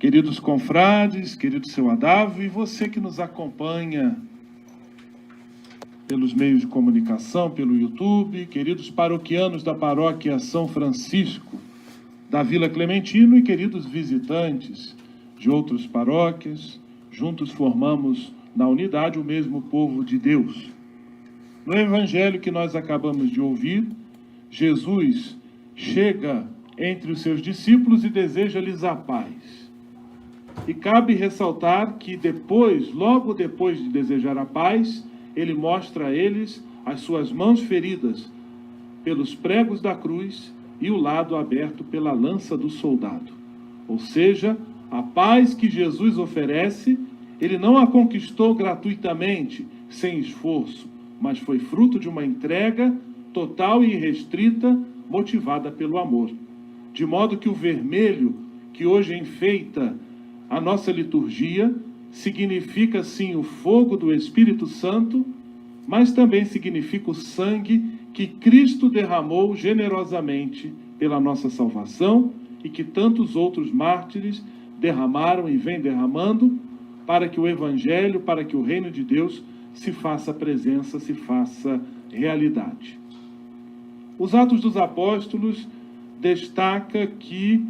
Queridos confrades, querido seu Adávio, e você que nos acompanha pelos meios de comunicação, pelo YouTube, queridos paroquianos da paróquia São Francisco da Vila Clementino e queridos visitantes de outras paróquias, juntos formamos na unidade o mesmo povo de Deus. No evangelho que nós acabamos de ouvir, Jesus chega entre os seus discípulos e deseja-lhes a paz. E cabe ressaltar que logo depois de desejar a paz, ele mostra a eles as suas mãos feridas pelos pregos da cruz e o lado aberto pela lança do soldado. Ou seja, a paz que Jesus oferece, ele não a conquistou gratuitamente, sem esforço, mas foi fruto de uma entrega total e irrestrita, motivada pelo amor. De modo que o vermelho que hoje enfeita a nossa liturgia significa, sim, o fogo do Espírito Santo, mas também significa o sangue que Cristo derramou generosamente pela nossa salvação e que tantos outros mártires derramaram e vêm derramando para que o Evangelho, para que o reino de Deus se faça presença, se faça realidade. Os Atos dos Apóstolos destaca que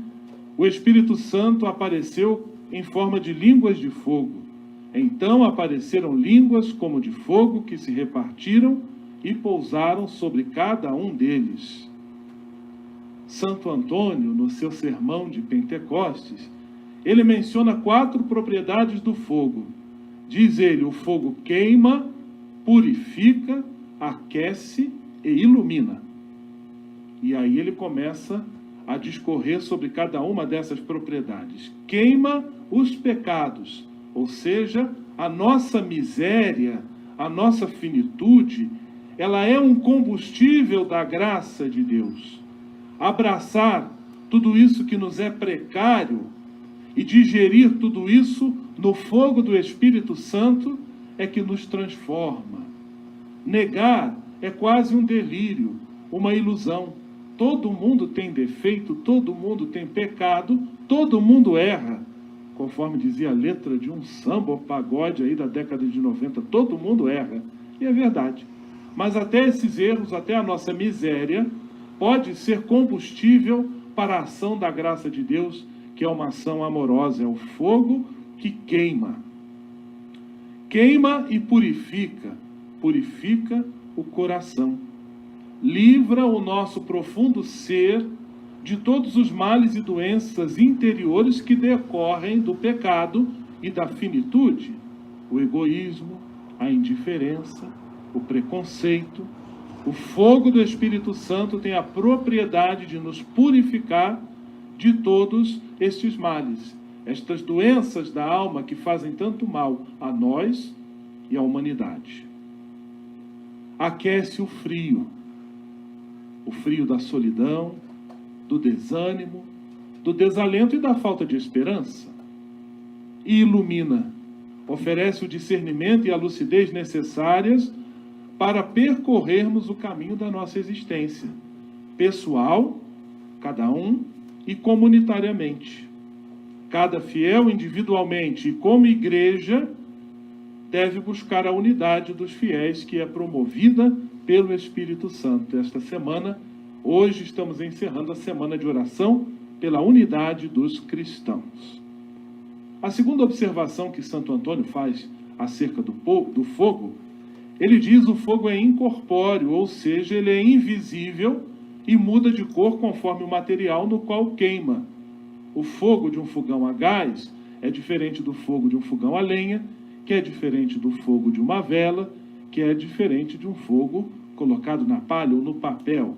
o Espírito Santo apareceu em forma de línguas de fogo. Então apareceram línguas como de fogo que se repartiram e pousaram sobre cada um deles. Santo Antônio, no seu sermão de Pentecostes, ele menciona 4 propriedades do fogo. Diz ele, o fogo queima, purifica, aquece e ilumina. E aí ele começa a discorrer sobre cada uma dessas propriedades. Queima os pecados, ou seja, a nossa miséria, a nossa finitude, ela é um combustível da graça de Deus. Abraçar tudo isso que nos é precário e digerir tudo isso no fogo do Espírito Santo é que nos transforma. Negar é quase um delírio, uma ilusão. Todo mundo tem defeito, todo mundo tem pecado, todo mundo erra. Conforme dizia a letra de um samba ou pagode aí da década de 90, todo mundo erra. E é verdade. Mas até esses erros, até a nossa miséria, pode ser combustível para a ação da graça de Deus, que é uma ação amorosa, é o fogo que queima. Queima e purifica, purifica o coração. Livra o nosso profundo ser de todos os males e doenças interiores que decorrem do pecado e da finitude, o egoísmo, a indiferença, o preconceito. O fogo do Espírito Santo tem a propriedade de nos purificar de todos estes males, estas doenças da alma que fazem tanto mal a nós e à humanidade. Aquece o frio da solidão, do desânimo, do desalento e da falta de esperança. E ilumina, oferece o discernimento e a lucidez necessárias para percorrermos o caminho da nossa existência, pessoal, cada um, e comunitariamente. Cada fiel individualmente e como igreja deve buscar a unidade dos fiéis que é promovida pelo Espírito Santo. Esta semana, hoje estamos encerrando a semana de oração pela unidade dos cristãos. A segunda observação que Santo Antônio faz acerca do fogo, ele diz que o fogo é incorpóreo, ou seja, ele é invisível e muda de cor conforme o material no qual queima. O fogo de um fogão a gás é diferente do fogo de um fogão a lenha, que é diferente do fogo de uma vela, que é diferente de um fogo colocado na palha ou no papel.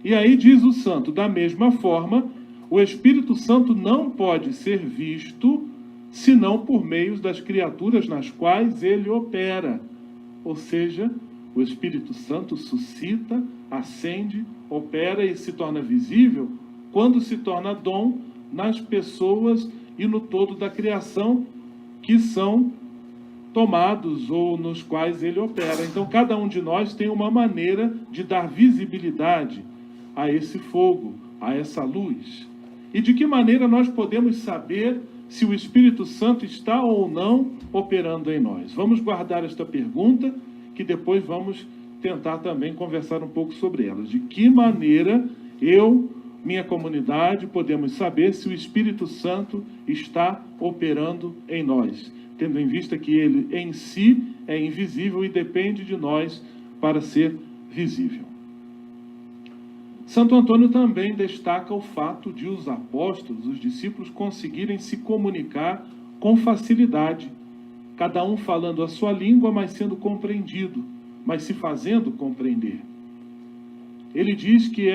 E aí diz o santo, da mesma forma, o Espírito Santo não pode ser visto senão por meio das criaturas nas quais ele opera. Ou seja, o Espírito Santo suscita, acende, opera e se torna visível quando se torna dom nas pessoas e no todo da criação que são tomados ou nos quais ele opera. Então, cada um de nós tem uma maneira de dar visibilidade a esse fogo, a essa luz. E de que maneira nós podemos saber se o Espírito Santo está ou não operando em nós? Vamos guardar esta pergunta, que depois vamos tentar também conversar um pouco sobre ela. De que maneira eu, minha comunidade, podemos saber se o Espírito Santo está operando em nós, tendo em vista que ele em si é invisível e depende de nós para ser visível. Santo Antônio também destaca o fato de os apóstolos, os discípulos, conseguirem se comunicar com facilidade, cada um falando a sua língua, mas sendo compreendido, mas se fazendo compreender. Ele diz que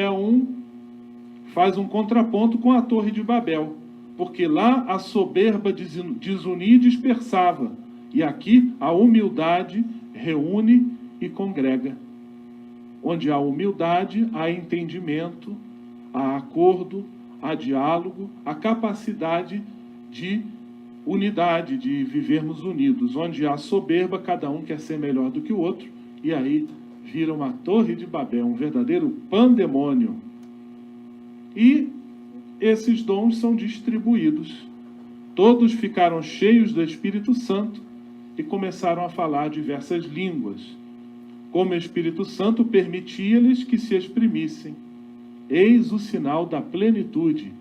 faz um contraponto com a Torre de Babel, porque lá a soberba desunia e dispersava, e aqui a humildade reúne e congrega. Onde há humildade, há entendimento, há acordo, há diálogo, há capacidade de unidade, de vivermos unidos. Onde há soberba, cada um quer ser melhor do que o outro, e aí vira uma Torre de Babel, um verdadeiro pandemônio. E esses dons são distribuídos. Todos ficaram cheios do Espírito Santo e começaram a falar diversas línguas, como o Espírito Santo permitia-lhes que se exprimissem. Eis o sinal da plenitude,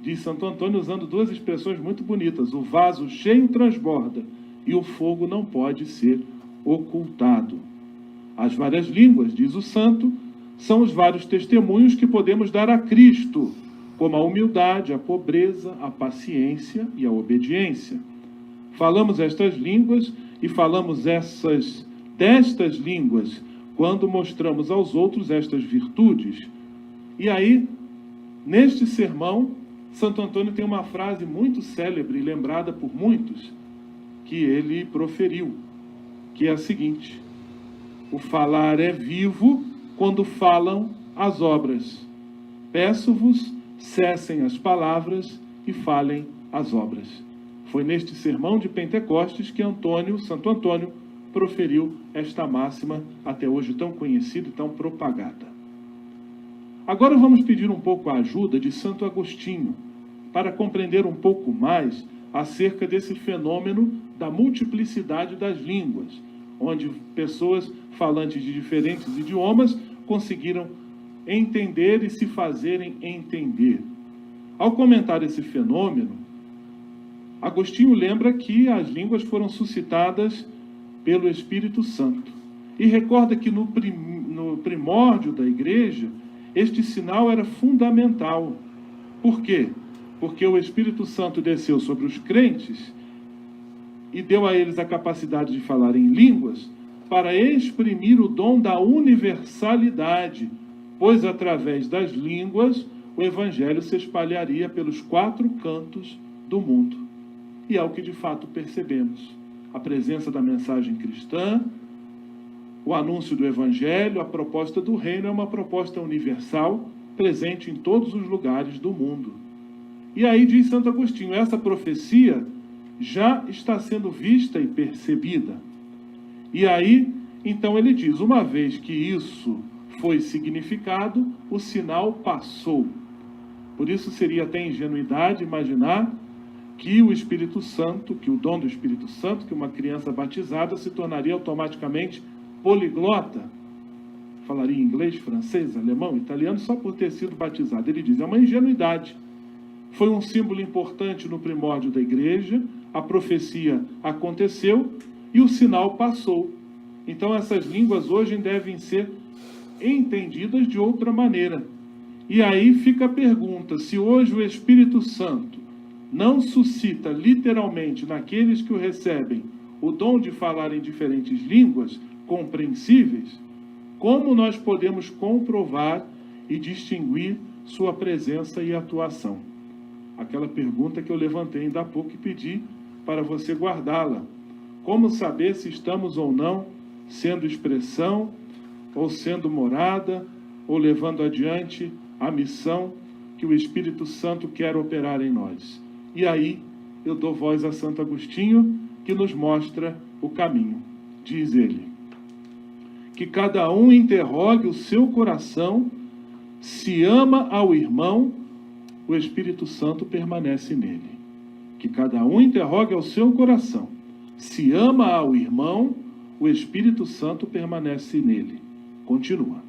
diz Santo Antônio, usando duas expressões muito bonitas: o vaso cheio transborda e o fogo não pode ser ocultado. As várias línguas, diz o santo, são os vários testemunhos que podemos dar a Cristo, como a humildade, a pobreza, a paciência e a obediência. Falamos estas línguas e falamos destas línguas quando mostramos aos outros estas virtudes. E aí, neste sermão, Santo Antônio tem uma frase muito célebre, lembrada por muitos, que ele proferiu, que é a seguinte: o falar é vivo quando falam as obras. Peço-vos, cessem as palavras e falem as obras. Foi neste sermão de Pentecostes que Santo Antônio, proferiu esta máxima, até hoje tão conhecida e tão propagada. Agora vamos pedir um pouco a ajuda de Santo Agostinho, para compreender um pouco mais acerca desse fenômeno da multiplicidade das línguas, onde pessoas falantes de diferentes idiomas conseguiram entender e se fazerem entender. Ao comentar esse fenômeno, Agostinho lembra que as línguas foram suscitadas pelo Espírito Santo. E recorda que no primórdio da igreja, este sinal era fundamental. Por quê? Porque o Espírito Santo desceu sobre os crentes e deu a eles a capacidade de falar em línguas para exprimir o dom da universalidade, pois através das línguas o Evangelho se espalharia pelos 4 cantos do mundo. E é o que de fato percebemos. A presença da mensagem cristã, o anúncio do Evangelho, a proposta do reino é uma proposta universal, presente em todos os lugares do mundo. E aí diz Santo Agostinho, essa profecia já está sendo vista e percebida. E aí, então ele diz, uma vez que isso foi significado, o sinal passou. Por isso seria até ingenuidade imaginar que o Espírito Santo, que o dom do Espírito Santo, que uma criança batizada se tornaria automaticamente poliglota, falaria inglês, francês, alemão, italiano, só por ter sido batizado. Ele diz, é uma ingenuidade. Foi um símbolo importante no primórdio da igreja, a profecia aconteceu e o sinal passou. Então essas línguas hoje devem ser entendidas de outra maneira. E aí fica a pergunta, se hoje o Espírito Santo não suscita literalmente naqueles que o recebem o dom de falar em diferentes línguas compreensíveis, como nós podemos comprovar e distinguir sua presença e atuação? Aquela pergunta que eu levantei ainda há pouco e pedi para você guardá-la. Como saber se estamos ou não sendo expressão, ou sendo morada, ou levando adiante a missão que o Espírito Santo quer operar em nós? E aí eu dou voz a Santo Agostinho, que nos mostra o caminho. Diz ele, que cada um interrogue o seu coração, se ama ao irmão, o Espírito Santo permanece nele. Que cada um interrogue ao seu coração. Se ama ao irmão, o Espírito Santo permanece nele. Continua.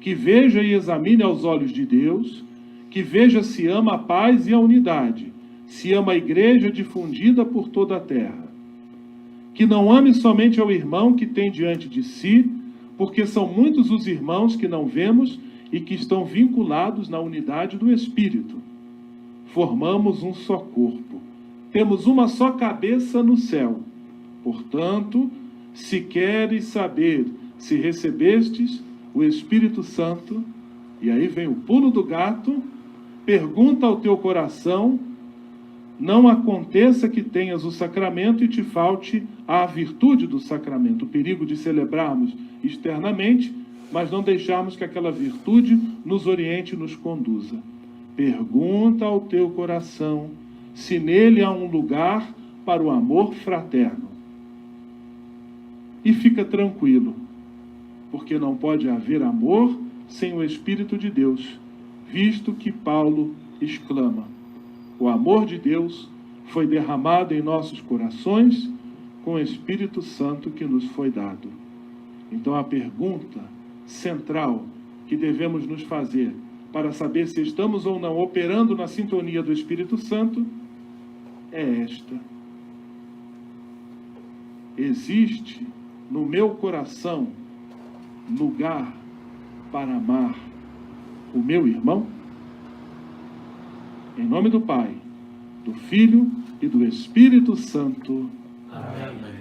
Que veja e examine aos olhos de Deus, que veja se ama a paz e a unidade, se ama a igreja difundida por toda a terra. Que não ame somente ao irmão que tem diante de si, porque são muitos os irmãos que não vemos e que estão vinculados na unidade do Espírito. Formamos um só corpo. Temos uma só cabeça no céu. Portanto, se queres saber se recebestes o Espírito Santo, e aí vem o pulo do gato, pergunta ao teu coração, não aconteça que tenhas o sacramento e te falte a virtude do sacramento. O perigo de celebrarmos externamente, mas não deixarmos que aquela virtude nos oriente e nos conduza. Pergunta ao teu coração se nele há um lugar para o amor fraterno. E fica tranquilo, porque não pode haver amor sem o Espírito de Deus, visto que Paulo exclama: o amor de Deus foi derramado em nossos corações com o Espírito Santo que nos foi dado. Então a pergunta central que devemos nos fazer para saber se estamos ou não operando na sintonia do Espírito Santo é esta: existe no meu coração lugar para amar o meu irmão? Em nome do Pai, do Filho e do Espírito Santo. Amém.